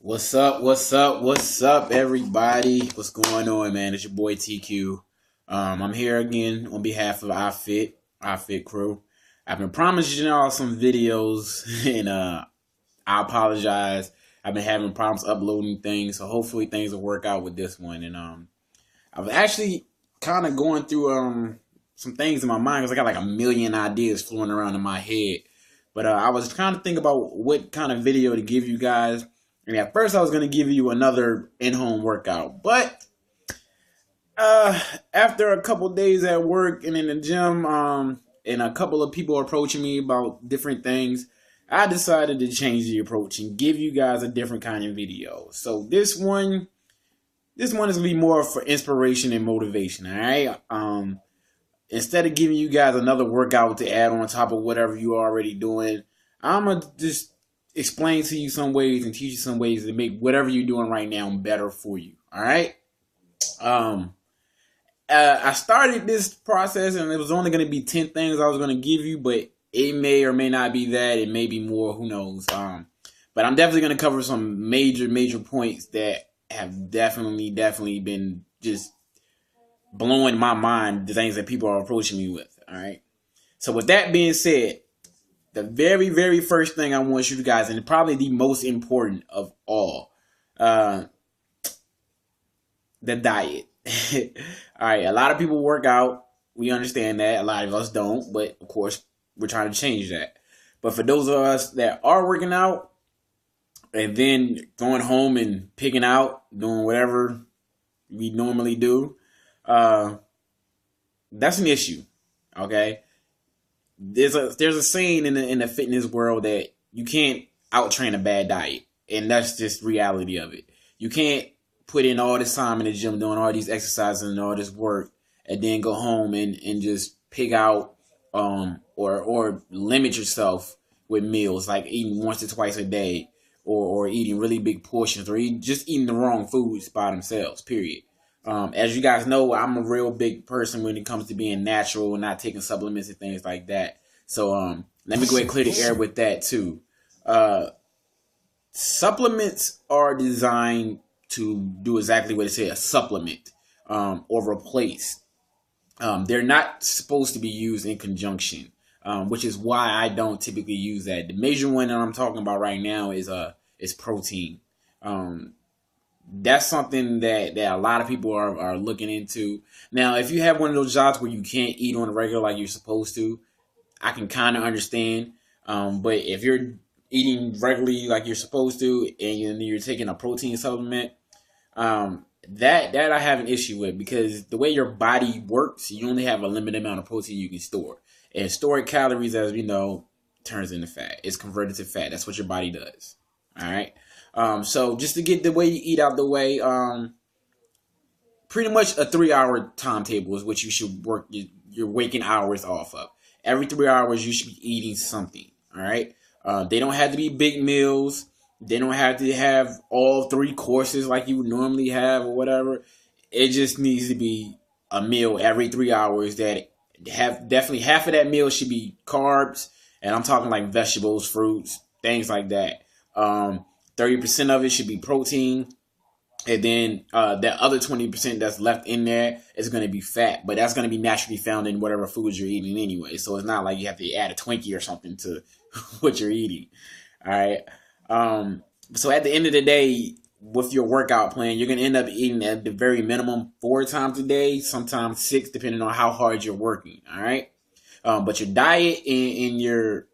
What's up? What's up? What's up, everybody? What's going on, man? It's your boy TQ. I'm here again on behalf of iFit crew. I've been promising y'all some videos, and I apologize. I've been having problems uploading things, so hopefully things will work out with this one. And I was actually kind of going through some things in my mind because I got like a million ideas flowing around in my head. But I was trying to think about what kind of video to give you guys. And at first I was going to give you another in-home workout. But after a couple days at work and in the gym, and a couple of people approaching me about different things, I decided to change the approach and give you guys a different kind of video. So this one is going to be more for inspiration and motivation, all right? Instead of giving you guys another workout to add on top of whatever you're already doing, I'm going to just explain to you some ways and teach you some ways to make whatever you're doing right now better for you. All right. I started this process and it was only going to be 10 things I was going to give you, but it may or may not be that. It may be more. Who knows? But I'm definitely going to cover some major points that have definitely been just blowing my mind. The things that people are approaching me with. All right. So with that being said, the very first thing I want you guys, and probably the most important of all, the diet. All right, a lot of people work out. We understand that. A lot of us don't, but of course, we're trying to change that. But for those of us that are working out and then going home and picking out, doing whatever we normally do, that's an issue. Okay. There's a saying in the fitness world that you can't out train a bad diet, and that's just reality of it. You can't put in all this time in the gym doing all these exercises and all this work, and then go home and just pick out or limit yourself with meals like eating once or twice a day, or eating really big portions, or just eating the wrong foods by themselves. Period. As you guys know, I'm a real big person when it comes to being natural and not taking supplements and things like that. So let me go ahead and clear the air with that too. Supplements are designed to do exactly what it says, supplement or replace. They're not supposed to be used in conjunction, which is why I don't typically use that. The major one that I'm talking about right now is protein. That's something that a lot of people are looking into. Now, if you have one of those jobs where you can't eat on a regular like you're supposed to, I can kind of understand. But if you're eating regularly like you're supposed to and you're taking a protein supplement, that I have an issue with, because the way your body works, you only have a limited amount of protein you can store. And stored calories, as we know, turns into fat. It's converted to fat. That's what your body does. All right. So just to get the way you eat out the way, pretty much a 3-hour timetable is what you should work your waking hours off of. Every 3 hours, you should be eating something. All right. They don't have to be big meals. They don't have to have all 3 courses like you would normally have or whatever. It just needs to be a meal every 3 hours that definitely half of that meal should be carbs. And I'm talking like vegetables, fruits, things like that. 30% of it should be protein, and then that other 20% that's left in there is going to be fat, but that's going to be naturally found in whatever foods you're eating anyway. So it's not like you have to add a Twinkie or something to what you're eating. All right. So at the end of the day, with your workout plan, you're going to end up eating at the very minimum 4 times a day, sometimes 6, depending on how hard you're working. All right. But your diet and your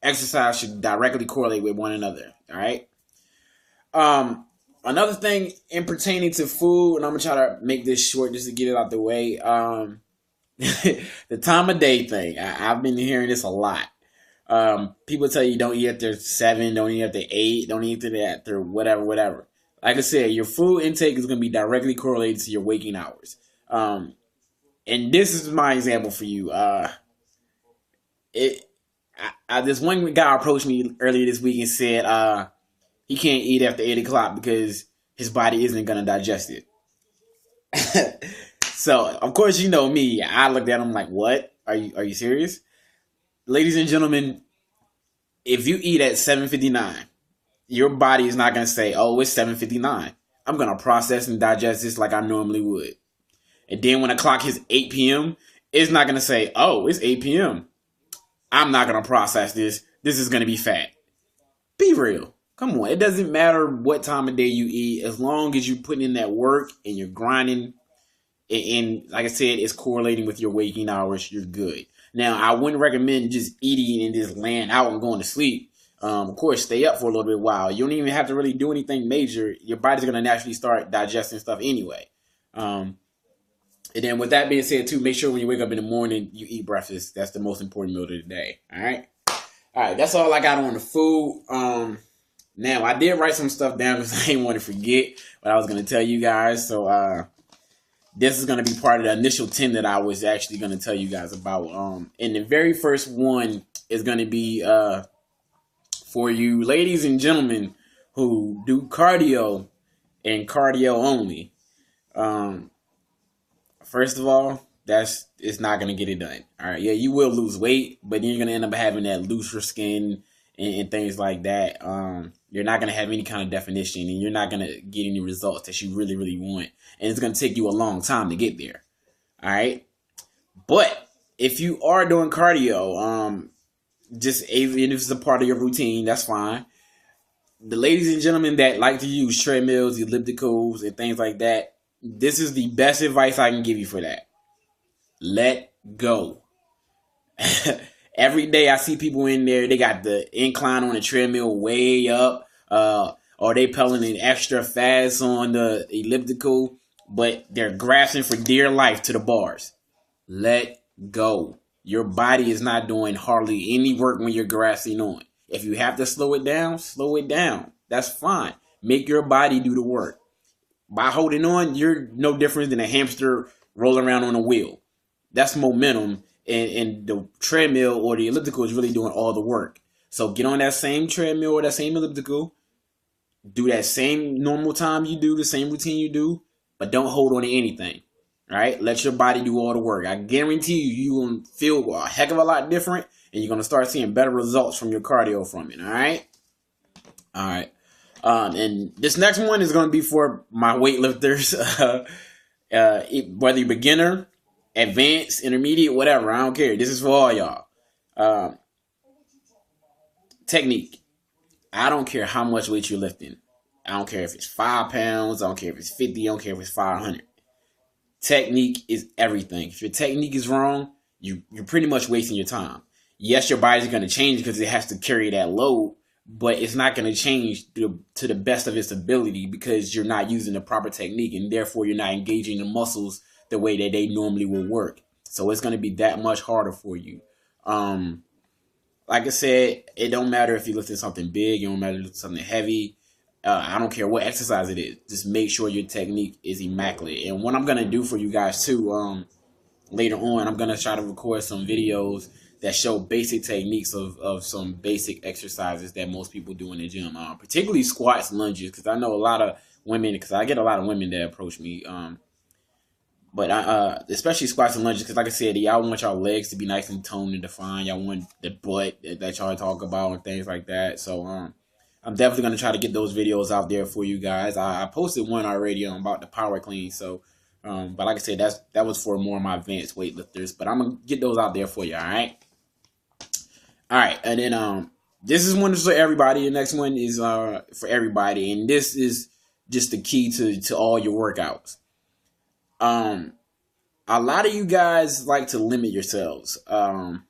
exercise should directly correlate with one another. All right. Another thing in pertaining to food, and I'm gonna try to make this short just to get it out the way. The time of day thing. I've been hearing this a lot. People tell you don't eat after 7, don't eat after 8, don't eat after whatever. Like I said, your food intake is gonna be directly correlated to your waking hours. And this is my example for you. This one guy approached me earlier this week and said, he can't eat after 8 o'clock because his body isn't going to digest it. So, of course, you know me. I looked at him like, what? Are you serious? Ladies and gentlemen, if you eat at 7:59 your body is not going to say, oh, it's 7:59. I'm going to process and digest this like I normally would. And then when the clock hits 8 p.m., it's not going to say, oh, it's 8 p.m. I'm not going to process this. This is going to be fat. Be real. Come on. It doesn't matter what time of day you eat. As long as you're putting in that work and you're grinding, and like I said, it's correlating with your waking hours, you're good. Now, I wouldn't recommend just eating and just laying out and going to sleep. Of course, stay up for a little bit while. You don't even have to really do anything major. Your body's going to naturally start digesting stuff anyway. And then with that being said, too, make sure when you wake up in the morning, you eat breakfast. That's the most important meal of the day. All right? All right, that's all I got on the food. Now, I did write some stuff down because I didn't want to forget what I was going to tell you guys. So, this is going to be part of the initial 10 that I was actually going to tell you guys about. And the very first one is going to be for you ladies and gentlemen who do cardio and cardio only. First of all, it's not going to get it done. All right. Yeah, you will lose weight, but then you're going to end up having that looser skin and things like that. You're not going to have any kind of definition, and you're not going to get any results that you really, really want. And it's going to take you a long time to get there. All right. But if you are doing cardio, just even if it's a part of your routine, that's fine. The ladies and gentlemen that like to use treadmills, ellipticals, and things like that, this is the best advice I can give you for that. Let go. Every day I see people in there, they got the incline on the treadmill way up, or they pedaling extra fast on the elliptical, but they're grasping for dear life to the bars. Let go. Your body is not doing hardly any work when you're grasping on. If you have to slow it down, slow it down. That's fine. Make your body do the work. By holding on, you're no different than a hamster rolling around on a wheel. That's momentum. And the treadmill or the elliptical is really doing all the work. So get on that same treadmill or that same elliptical. Do that same normal time you do, the same routine you do, but don't hold on to anything. All right? Let your body do all the work. I guarantee you, you're going to feel a heck of a lot different, and you're going to start seeing better results from your cardio from it. All right? All right. And this next one is going to be for my weightlifters. Whether you're beginner, advanced, intermediate, whatever. I don't care. This is for all y'all. Technique. I don't care how much weight you're lifting. I don't care if it's 5 pounds. I don't care if it's 50. I don't care if it's 500. Technique is everything. If your technique is wrong, you're pretty much wasting your time. Yes, your body's going to change because it has to carry that load, but it's not going to change to the best of its ability because you're not using the proper technique, and therefore you're not engaging the muscles the way that they normally will work. So it's going to be that much harder for you. Like I said, it don't matter if you're lifting something big. It don't matter if you're lifting something heavy. I don't care what exercise it is. Just make sure your technique is immaculate. And what I'm going to do for you guys too, later on, I'm going to try to record some videos that show basic techniques of some basic exercises that most people do in the gym, particularly squats, lunges, because I know a lot of women, because I get a lot of women that approach me, but especially squats and lunges, because like I said, y'all want y'all legs to be nice and toned and defined. Y'all want the butt that y'all talk about and things like that. So I'm definitely going to try to get those videos out there for you guys. I posted one already about the power clean. So, but like I said, that was for more of my advanced weightlifters. But I'm going to get those out there for you, all right? All right, and then this is one for everybody. The next one is for everybody, and this is just the key to all your workouts. A lot of you guys like to limit yourselves, and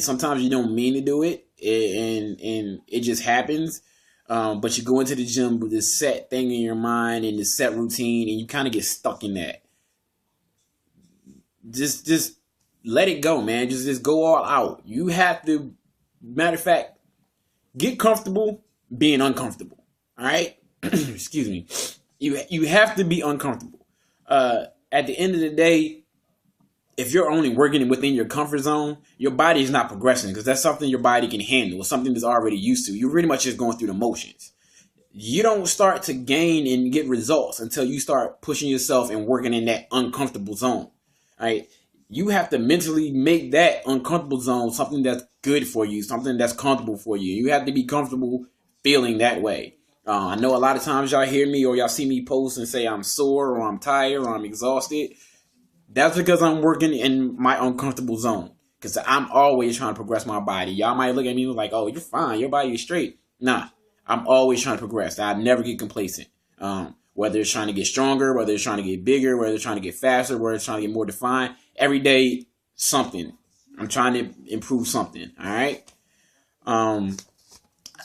sometimes you don't mean to do it, and it just happens. But you go into the gym with this set thing in your mind and this set routine, and you kind of get stuck in that. Just let it go, man. Just go all out. You have to, matter of fact, get comfortable being uncomfortable. All right? Excuse me. You have to be uncomfortable. At the end of the day, if you're only working within your comfort zone, your body is not progressing because that's something your body can handle. It's something that's already used to. You're pretty much just going through the motions. You don't start to gain and get results until you start pushing yourself and working in that uncomfortable zone. All right? You have to mentally make that uncomfortable zone something that's good for you, something that's comfortable for you. You have to be comfortable feeling that way. I know a lot of times y'all hear me or y'all see me post and say I'm sore or I'm tired or I'm exhausted. That's because I'm working in my uncomfortable zone. Because I'm always trying to progress my body. Y'all might look at me like, oh, you're fine. Your body is straight. Nah, I'm always trying to progress. I never get complacent. Whether it's trying to get stronger, whether it's trying to get bigger, whether it's trying to get faster, whether it's trying to get more defined. Every day, something. I'm trying to improve something. All right.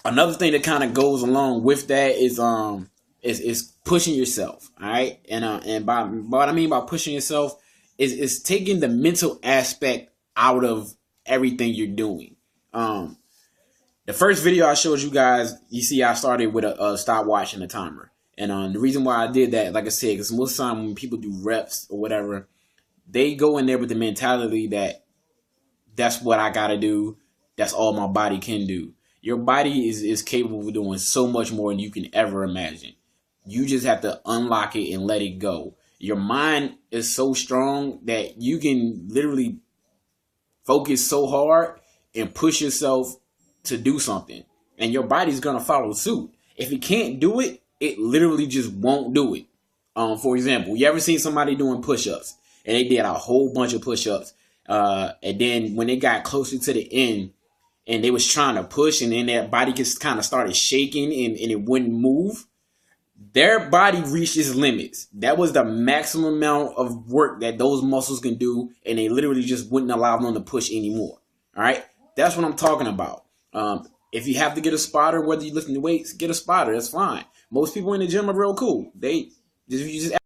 Another thing that kind of goes along with that is pushing yourself. All right. And by what I mean by pushing yourself is taking the mental aspect out of everything you're doing. The first video I showed you guys, you see I started with a stopwatch and a timer. And the reason why I did that, like I said, because most of the time when people do reps or whatever, they go in there with the mentality that that's what I got to do. That's all my body can do. Your body is capable of doing so much more than you can ever imagine. You just have to unlock it and let it go. Your mind is so strong that you can literally focus so hard and push yourself to do something. And your body's going to follow suit. If it can't do it, it literally just won't do it. For example, you ever seen somebody doing push-ups and they did a whole bunch of push-ups. And then when they got closer to the end and they was trying to push and then their body just kind of started shaking and it wouldn't move, their body reached its limits. That was the maximum amount of work that those muscles can do, and they literally just wouldn't allow them to push anymore. All right? That's what I'm talking about. If you have to get a spotter, whether you're lifting the weights, get a spotter. That's fine. Most people in the gym are real cool. You just